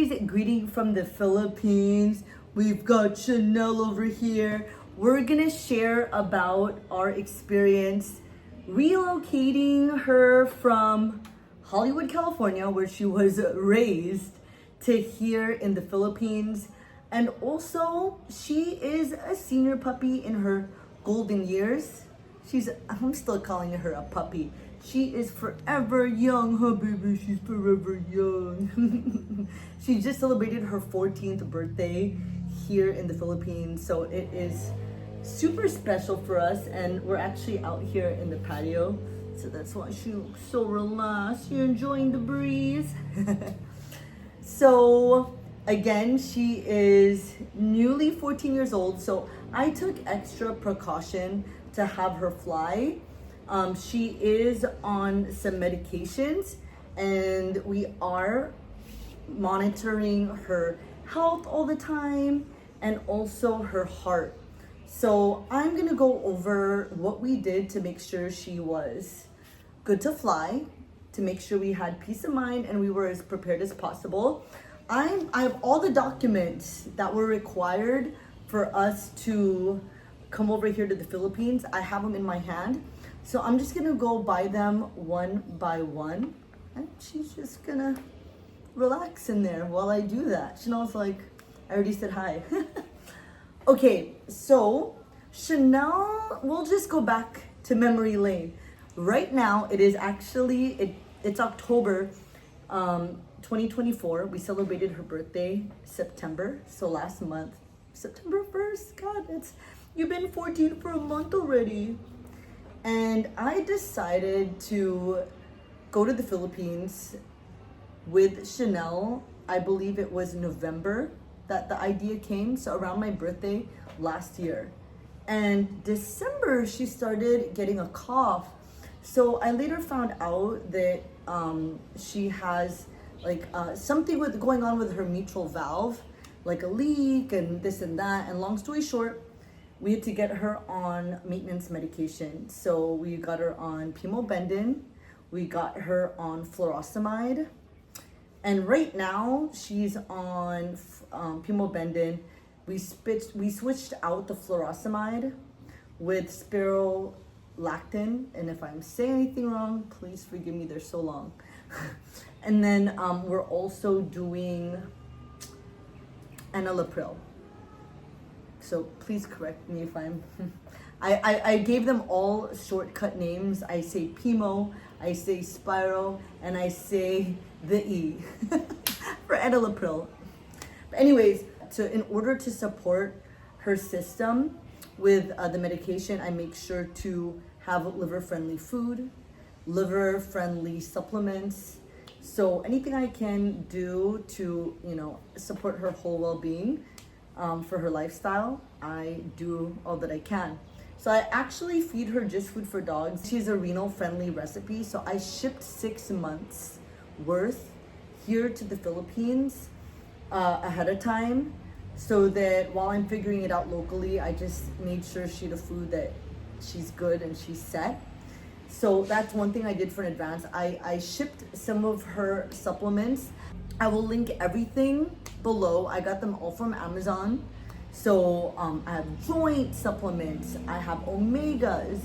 today's greeting from the Philippines. We've got Chanel over here. We're gonna share about our experience relocating her from Hollywood, California, where she was raised, to here in the Philippines. And also, she is a senior puppy in her golden years. I'm still calling her a puppy. She is forever young, huh, baby? She's forever young. She just celebrated her 14th birthday here in the Philippines, so it is super special for us. And we're actually out here in the patio, so that's why she looks so relaxed. You're enjoying the breeze. So again, she is newly 14 years old, so I took extra precaution to have her fly. She is on some medications, and we are monitoring her health all the time and also her heart. So I'm gonna go over what we did to make sure she was good to fly, to make sure we had peace of mind and we were as prepared as possible. I have all the documents that were required for us to come over here to the Philippines. I have them in my hand. So I'm just gonna go by them one by one. And she's just gonna relax in there while I do that. Chanel's like, I already said hi. Okay, so Chanel, we'll just go back to memory lane. Right now, it is actually, it's October 2024. We celebrated her birthday September, so last month. September 1st, God, you've been 14 for a month already. And I decided to go to the Philippines with Chanel. I believe it was November that the idea came, so around my birthday last year. And December, she started getting a cough. So I later found out that she has something going on with her mitral valve, like a leak and this and that. And long story short, we had to get her on maintenance medication. So we got her on pimobendan, we got her on furosemide, and right now she's on pimobendan. We switched out the furosemide with spirolactin, and if I'm saying anything wrong, please forgive me, they're so long. And then we're also doing enalapril. So please correct me if I'm... I gave them all shortcut names. I say Pimo, I say Spiro, and I say the E for enalapril. But anyways, in order to support her system with the medication, I make sure to have liver-friendly food, liver-friendly supplements. So anything I can do to, support her whole well-being, for her lifestyle, I do all that I can. So I actually feed her just food for dogs. She's a renal-friendly recipe, so I shipped 6 months worth here to the Philippines ahead of time, so that while I'm figuring it out locally, I just made sure she had a food that she's good and she's set. So that's one thing I did for an advance. I shipped some of her supplements. I will link everything below. I got them all from Amazon. So I have joint supplements, I have omegas,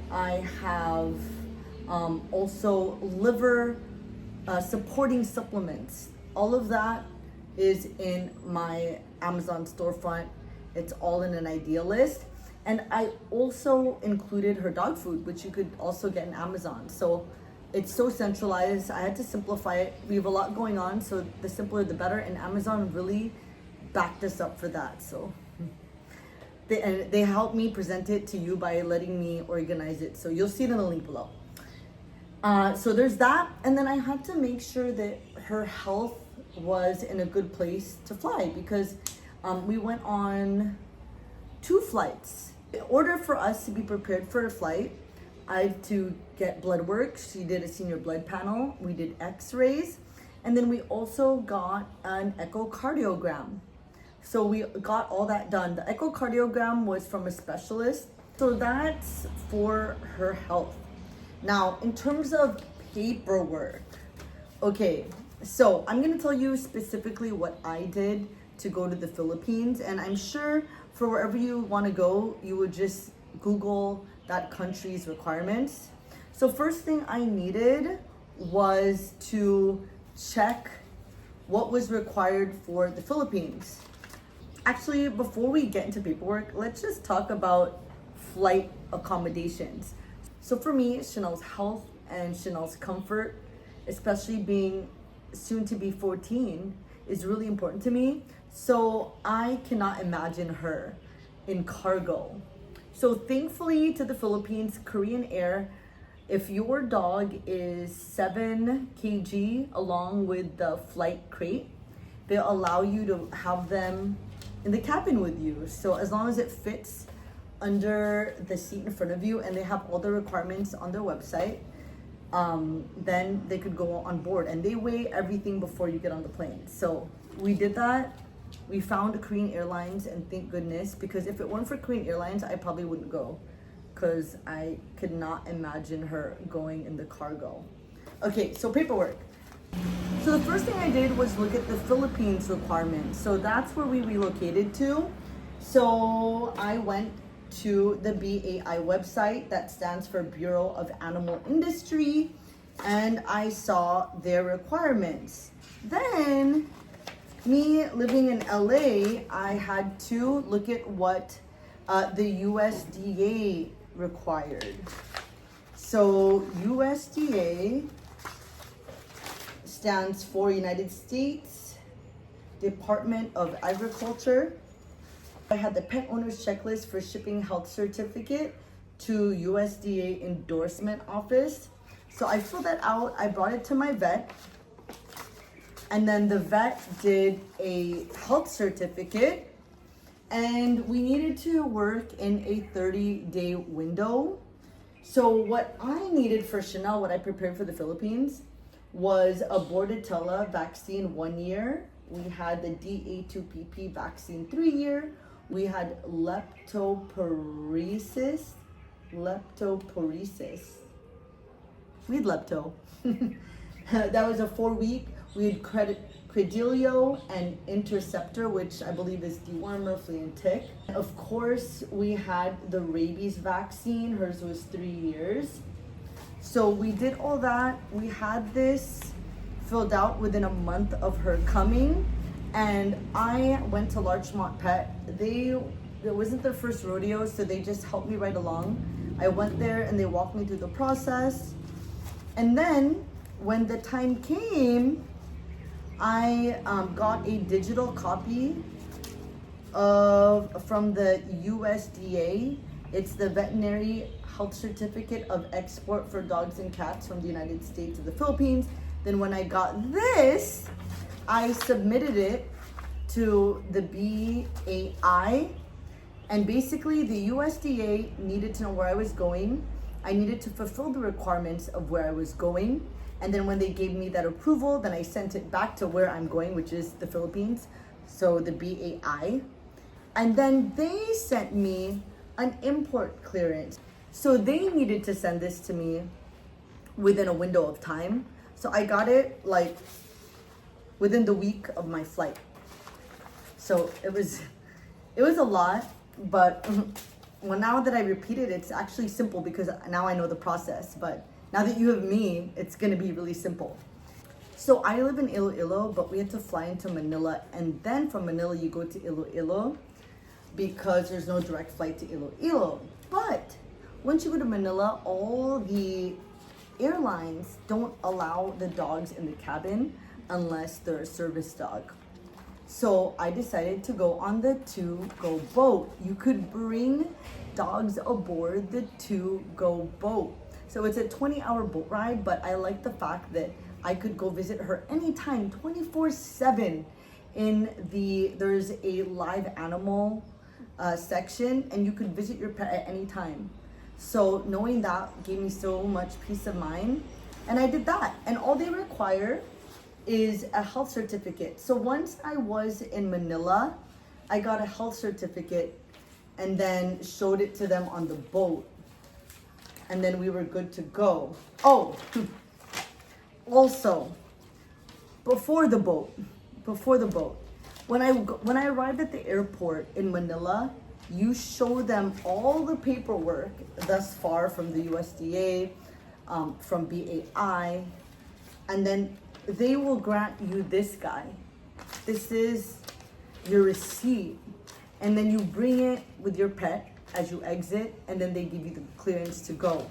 I have also liver supporting supplements. All of that is in my Amazon storefront. It's all in an idea list. And I also included her dog food, which you could also get in Amazon. So it's so centralized. I had to simplify it. We have a lot going on, so the simpler the better. And Amazon really backed us up for that. So they helped me present it to you by letting me organize it. So you'll see it in the link below. So there's that. And then I had to make sure that her health was in a good place to fly, because we went on 2 flights. In order for us to be prepared for a flight, I had to get blood work. She did a senior blood panel. We did x-rays. And then we also got an echocardiogram. So we got all that done. The echocardiogram was from a specialist. So that's for her health. Now, in terms of paperwork, okay, So I'm gonna tell you specifically what I did to go to the Philippines, and I'm sure for wherever you want to go, you would just Google that country's requirements. So first thing I needed was to check what was required for the Philippines. Actually, before we get into paperwork, let's just talk about flight accommodations. So for me, Chanel's health and Chanel's comfort, especially being soon to be 14, is really important to me. So I cannot imagine her in cargo. So thankfully to the Philippines, Korean Air, if your dog is 7 kg along with the flight crate, they'll allow you to have them in the cabin with you. So as long as it fits under the seat in front of you and they have all the requirements on their website, then they could go on board, and they weigh everything before you get on the plane. So we did that. We found Korean Airlines, and thank goodness, because if it weren't for Korean Airlines, I probably wouldn't go, because I could not imagine her going in the cargo. Okay, so paperwork. So the first thing I did was look at the Philippines requirements. So that's where we relocated to. So I went to the BAI website, that stands for Bureau of Animal Industry, and I saw their requirements. Then, me living in LA, I had to look at what the USDA required. So USDA stands for United States Department of Agriculture. I had the pet owner's checklist for shipping health certificate to USDA endorsement office. So I filled that out, I brought it to my vet, and then the vet did a health certificate, and we needed to work in a 30-day window. So what I needed for Chanel, what I prepared for the Philippines, was a Bordetella vaccine 1 year. We had the DA2PP vaccine 3 year. We had leptospirosis. We had lepto. That was a 4-week. We had Credilio and Interceptor, which I believe is dewormer, flea and tick. Of course, we had the rabies vaccine. Hers was 3 years. So we did all that. We had this filled out within a month of her coming. And I went to Larchmont Pet. It wasn't their first rodeo, so they just helped me right along. I went there and they walked me through the process. And then when the time came, I got a digital copy from the USDA. It's the Veterinary Health Certificate of Export for dogs and cats from the United States to the Philippines. Then when I got this, I submitted it to the BAI, and basically the USDA needed to know where I was going. I needed to fulfill the requirements of where I was going, and then when they gave me that approval, then I sent it back to where I'm going, which is the Philippines, so the BAI. And then they sent me an import clearance. So they needed to send this to me within a window of time. So I got it like within the week of my flight. So it was a lot, but well, now that I repeat it, it's actually simple because now I know the process. But now that you have me, it's gonna be really simple. So I live in Iloilo, but we had to fly into Manila, and then from Manila you go to Iloilo because there's no direct flight to Iloilo. But once you go to Manila, all the airlines don't allow the dogs in the cabin unless they're a service dog. So I decided to go on the to-go boat. You could bring dogs aboard the to-go boat. So it's a 20-hour boat ride, but I like the fact that I could go visit her anytime, 24/7. There's a live animal section, and you could visit your pet at any time. So knowing that gave me so much peace of mind, and I did that. And all they require is a health certificate. So once I was in Manila, I got a health certificate and then showed it to them on the boat, and then we were good to go. Oh, also, before the boat, before the boat. When I arrived at the airport in Manila, you show them all the paperwork thus far from the USDA, from BAI, and then they will grant you this guy. This is your receipt, and then you bring it with your pet as you exit, and then they give you the clearance to go.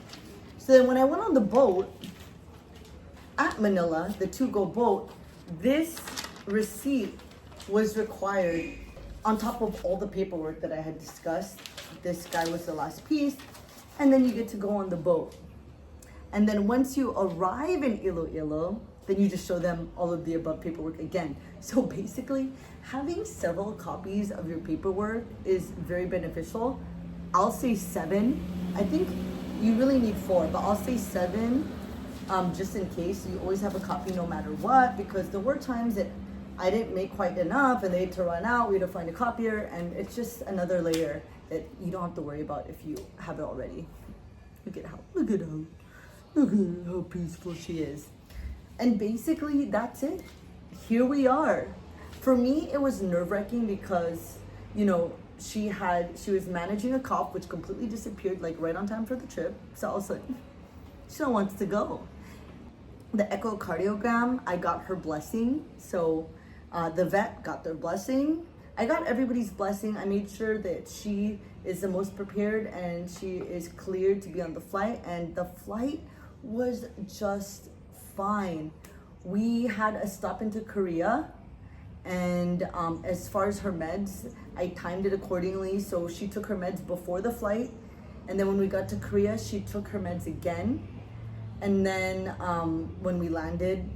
So then when I went on the boat at Manila, the to-go boat, this receipt was required on top of all the paperwork that I had discussed. This guy was the last piece, and then you get to go on the boat. And then once you arrive in Iloilo, then you just show them all of the above paperwork again. So basically, having several copies of your paperwork is very beneficial. I'll say 7. I think you really need 4, but I'll say 7, just in case. You always have a copy no matter what, because there were times that I didn't make quite enough and they had to run out, we had to find a copier, and it's just another layer that you don't have to worry about if you have it already. Look at how peaceful she is. And basically that's it. Here we are. For me, it was nerve-wracking because, you know, she was managing a cough which completely disappeared like right on time for the trip. So I was like, she wants to go. The echocardiogram, I got her blessing. So the vet got their blessing. I got everybody's blessing. I made sure that she is the most prepared and she is cleared to be on the flight. And the flight was just fine. We had a stop into Korea, and as far as her meds, I timed it accordingly. So she took her meds before the flight, and then when we got to Korea, she took her meds again. And then when we landed,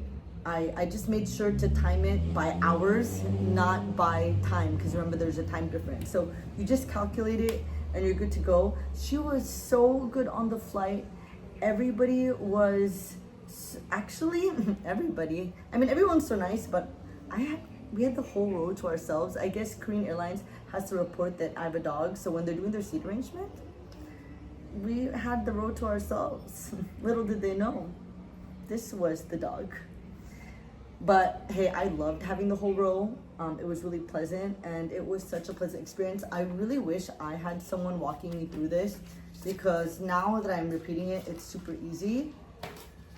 I just made sure to time it by hours, not by time, because remember there's a time difference. So you just calculate it and you're good to go. She was so good on the flight. Everybody was actually everybody. I mean, everyone's so nice, but we had the whole row to ourselves. I guess Korean Airlines has to report that I have a dog, so when they're doing their seat arrangement, we had the row to ourselves. Little did they know, this was the dog. But hey, I loved having the whole row. It was really pleasant, and it was such a pleasant experience. I really wish I had someone walking me through this, because now that I'm repeating it, it's super easy.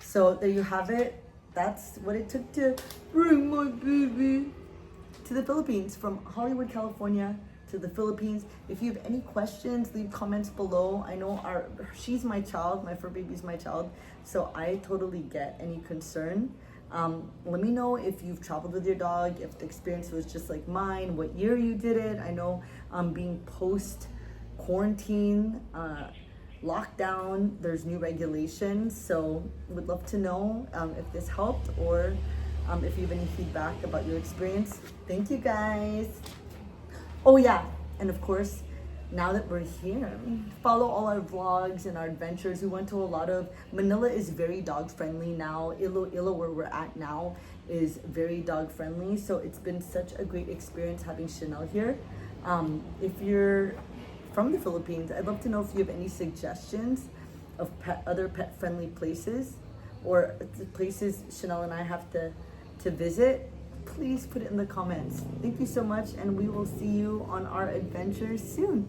So there you have it. That's what it took to bring my baby to the Philippines, from Hollywood, California to the Philippines. If you have any questions, leave comments below. I know she's my child, my fur baby's my child, so I totally get any concern. Let me know if you've traveled with your dog, if the experience was just like mine, what year you did it. I know being post-quarantine, lockdown, there's new regulations, so would love to know if this helped, or if you have any feedback about your experience. Thank you guys. Oh yeah, and of course, now that we're here, follow all our vlogs and our adventures. We went to a lot of, Manila is very dog friendly now. Iloilo, where we're at now, is very dog friendly. So it's been such a great experience having Chanel here. If you're from the Philippines, I'd love to know if you have any suggestions of other pet friendly places, or places Chanel and I have to visit. Please put it in the comments. Thank you so much, and we will see you on our adventures soon.